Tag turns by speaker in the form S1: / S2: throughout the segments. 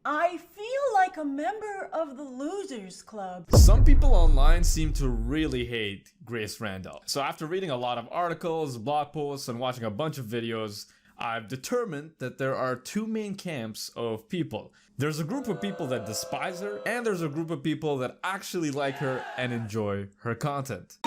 S1: I feel like a member of the Losers Club.
S2: Some people online seem to really hate Grace Randolph. So after reading a lot of articles, blog posts, and watching a bunch of videos, I've determined that there are two main camps of people. There's a group of people that despise her, and there's a group of people that actually like her and enjoy her content.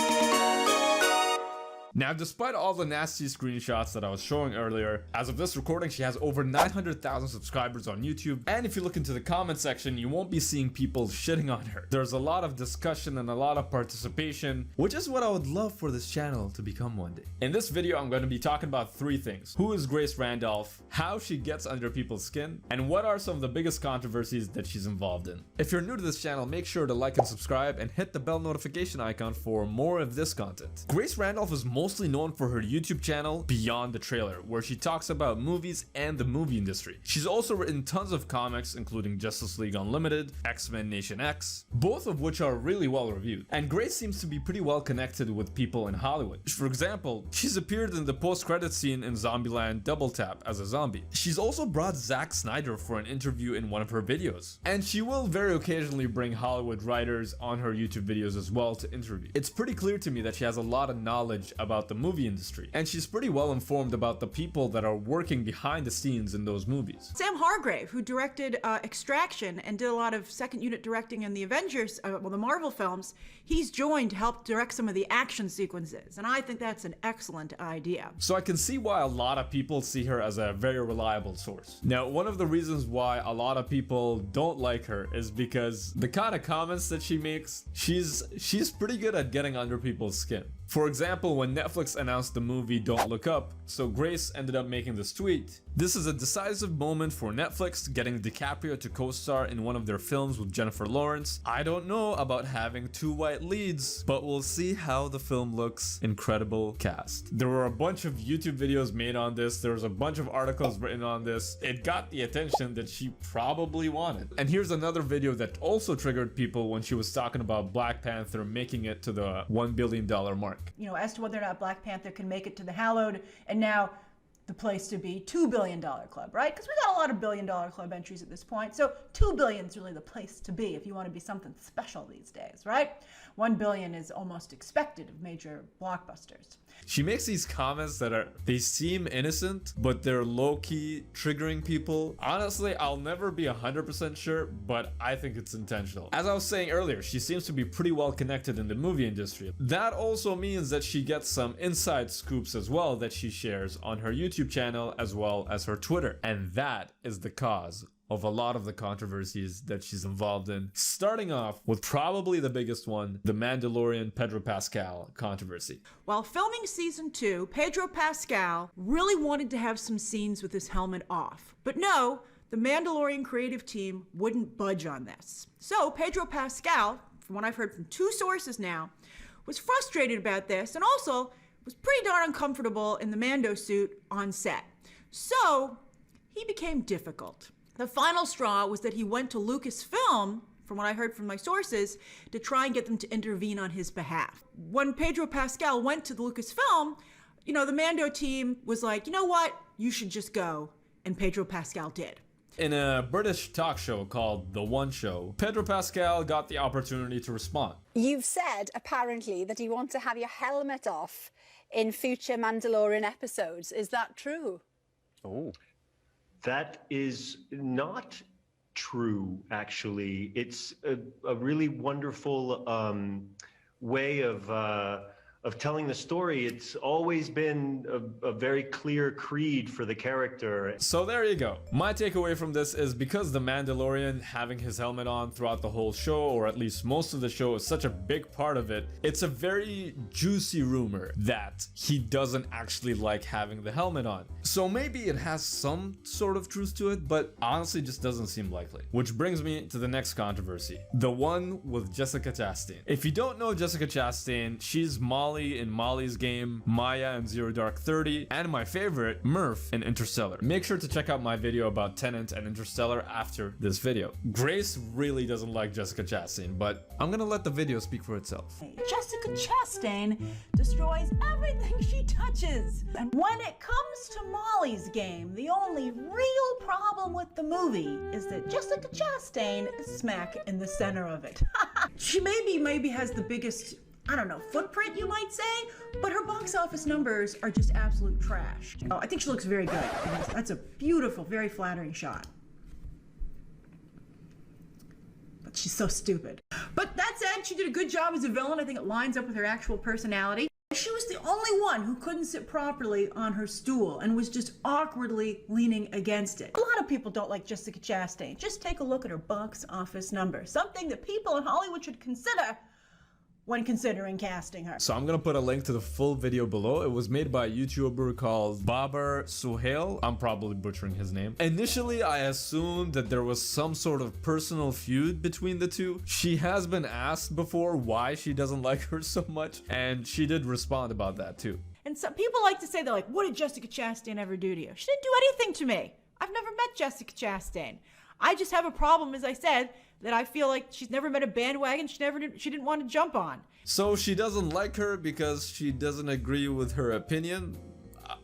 S2: Now, despite all the nasty screenshots that I was showing earlier, as of this recording, she has over 900,000 subscribers on YouTube, and if you look into the comment section, you won't be seeing people shitting on her. There's a lot of discussion and a lot of participation, which is what I would love for this channel to become one day. In this video, I'm going to be talking about three things. Who is Grace Randolph, how she gets under people's skin, and what are some of the biggest controversies that she's involved in. If you're new to this channel, make sure to like and subscribe and hit the bell notification icon for more of this content. Grace Randolph is mostly known for her YouTube channel Beyond the Trailer, where she talks about movies and the movie industry. She's also written tons of comics, including Justice League Unlimited, X-Men Nation X, both of which are really well reviewed. And Grace seems to be pretty well connected with people in Hollywood. For example, she's appeared in the post-credit scene in Zombieland Double Tap as a zombie. She's also brought Zack Snyder for an interview in one of her videos. And she will very occasionally bring Hollywood writers on her YouTube videos as well to interview. It's pretty clear to me that she has a lot of knowledge about the movie industry, and she's pretty well informed about the people that are working behind the scenes in those movies.
S1: Sam Hargrave, who directed Extraction and did a lot of second unit directing in the Avengers, the Marvel films, he's joined to help direct some of the action sequences, and I think that's an excellent idea.
S2: So I can see why a lot of people see her as a very reliable source. Now, one of the reasons why a lot of people don't like her is because the kind of comments that she makes, she's pretty good at getting under people's skin. For example, when Netflix announced the movie Don't Look Up, so Grace ended up making this tweet. This is a decisive moment for Netflix, getting DiCaprio to co-star in one of their films with Jennifer Lawrence. I don't know about having two white leads, but we'll see how the film looks. Incredible cast. There were a bunch of YouTube videos made on this. There was a bunch of articles written on this. It got the attention that she probably wanted. And here's another video that also triggered people when she was talking about Black Panther making it to the $1 billion mark.
S1: You know, as to whether or not Black Panther can make it to the hallowed and now the place to be $2 billion club, right? Because we got a lot of $1 billion club entries at this point. So $2 billion is really the place to be if you want to be something special these days, right? $1 billion is almost expected of major blockbusters.
S2: She makes these comments they seem innocent, but they're low-key triggering people. Honestly, I'll never be 100% sure, but I think it's intentional. As I was saying earlier, she seems to be pretty well connected in the movie industry. That also means that she gets some inside scoops as well that she shares on her YouTube channel as well as her Twitter. And that is the cause of a lot of the controversies that she's involved in, starting off with probably the biggest one, the Mandalorian Pedro Pascal controversy.
S1: While filming season 2, Pedro Pascal really wanted to have some scenes with his helmet off. But no, the Mandalorian creative team wouldn't budge on this. So Pedro Pascal, from what I've heard from two sources now, was frustrated about this and also was pretty darn uncomfortable in the Mando suit on set. So he became difficult. The final straw was that he went to Lucasfilm, from what I heard from my sources, to try and get them to intervene on his behalf. When Pedro Pascal went to the Lucasfilm, you know, the Mando team was like, you know what, you should just go. And Pedro Pascal did.
S2: In a British talk show called The One Show, Pedro Pascal got the opportunity to respond.
S3: You've said, apparently, that you want to have your helmet off in future Mandalorian episodes. Is that true?
S2: Oh.
S4: That is not true, actually. It's a really wonderful way of telling the story. It's always been a very clear creed for the character.
S2: So there you go. My takeaway from this is because the Mandalorian having his helmet on throughout the whole show, or at least most of the show, is such a big part of it, it's a very juicy rumor that he doesn't actually like having the helmet on. So maybe it has some sort of truth to it, but honestly just doesn't seem likely. Which brings me to the next controversy, the one with Jessica Chastain. If you don't know Jessica Chastain, she's Molly Molly in Molly's Game, Maya in Zero Dark 30, and my favorite, Murph in Interstellar. Make sure to check out my video about Tenet and Interstellar after this video. Grace really doesn't like Jessica Chastain, but I'm gonna let the video speak for itself.
S1: Jessica Chastain destroys everything she touches. And when it comes to Molly's Game, the only real problem with the movie is that Jessica Chastain is smack in the center of it. She maybe has the biggest, I don't know, footprint, you might say, but her box office numbers are just absolute trash. Oh, I think she looks very good. That's a beautiful, very flattering shot. But she's so stupid. But that said, she did a good job as a villain. I think it lines up with her actual personality. She was the only one who couldn't sit properly on her stool and was just awkwardly leaning against it. A lot of people don't like Jessica Chastain. Just take a look at her box office number. Something that people in Hollywood should consider when considering casting her.
S2: So I'm gonna put a link to the full video below. It was made by a YouTuber called Babar Suhail. I'm probably butchering his name. Initially, I assumed that there was some sort of personal feud between the two. She has been asked before why she doesn't like her so much, and she did respond about that too.
S1: And some people like to say, they're like, what did Jessica Chastain ever do to you? She didn't do anything to me. I've never met Jessica Chastain. I just have a problem, as I said, that I feel like she's never met a bandwagon she didn't want to jump on.
S2: So she doesn't like her because she doesn't agree with her opinion?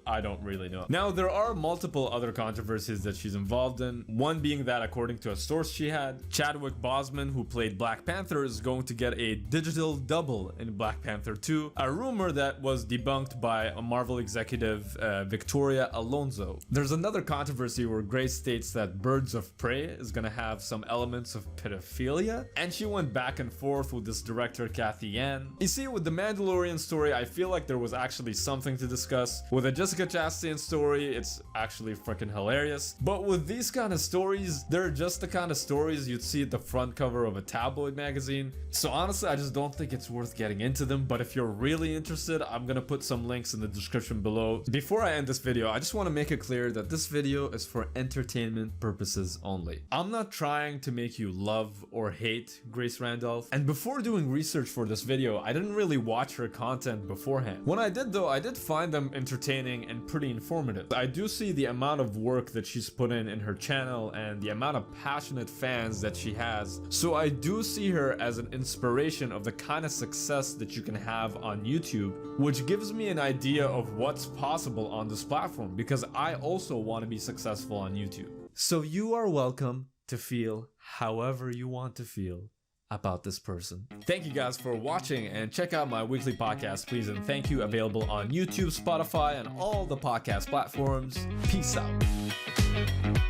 S2: I don't really know. Now, there are multiple other controversies that she's involved in. One being that, according to a source she had, Chadwick Boseman, who played Black Panther, is going to get a digital double in Black Panther 2, a rumor that was debunked by a Marvel executive, Victoria Alonso. There's another controversy where Grace states that Birds of Prey is gonna have some elements of pedophilia, and she went back and forth with this director, Kathy Yan. You see, with the Mandalorian story, I feel like there was actually something to discuss. With a Jessica Chastain story, it's actually freaking hilarious. But with these kind of stories, they're just the kind of stories you'd see at the front cover of a tabloid magazine. So honestly, I just don't think it's worth getting into them. But if you're really interested, I'm gonna put some links in the description below. Before I end this video, I just want to make it clear that this video is for entertainment purposes only. I'm not trying to make you love or hate Grace Randolph. And before doing research for this video, I didn't really watch her content beforehand. When I did though, I did find them entertaining and pretty informative. I do see the amount of work that she's put in her channel and the amount of passionate fans that she has. So I do see her as an inspiration of the kind of success that you can have on YouTube, which gives me an idea of what's possible on this platform, because I also want to be successful on YouTube. So you are welcome to feel however you want to feel about this person. Thank you guys for watching, and check out my weekly podcast, Please and Thank You, available on YouTube, Spotify, and all the podcast platforms. Peace out.